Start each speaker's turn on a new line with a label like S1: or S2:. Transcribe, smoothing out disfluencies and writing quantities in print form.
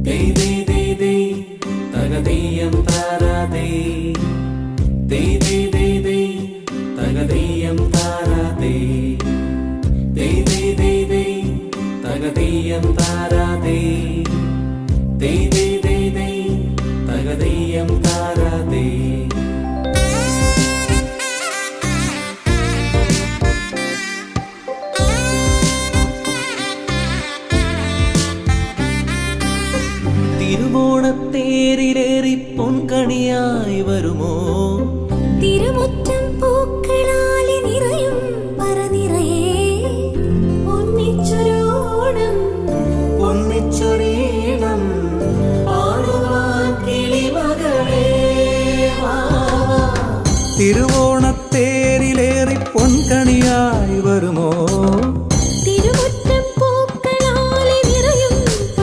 S1: ദേ ദേ ദേ ദേ തകതീയം താരാതേ ദേ ദേ ദേ ദേ തകതീയം താരാതേ ദേ ദേ ദേ ദേ തകതീയം താരാതേ ദേ ദേ ദേ ദേ തകതീയം താരാതേ
S2: തിരുവോണത്തേരിലേറി പൊൻകണിയായി വരുമോ?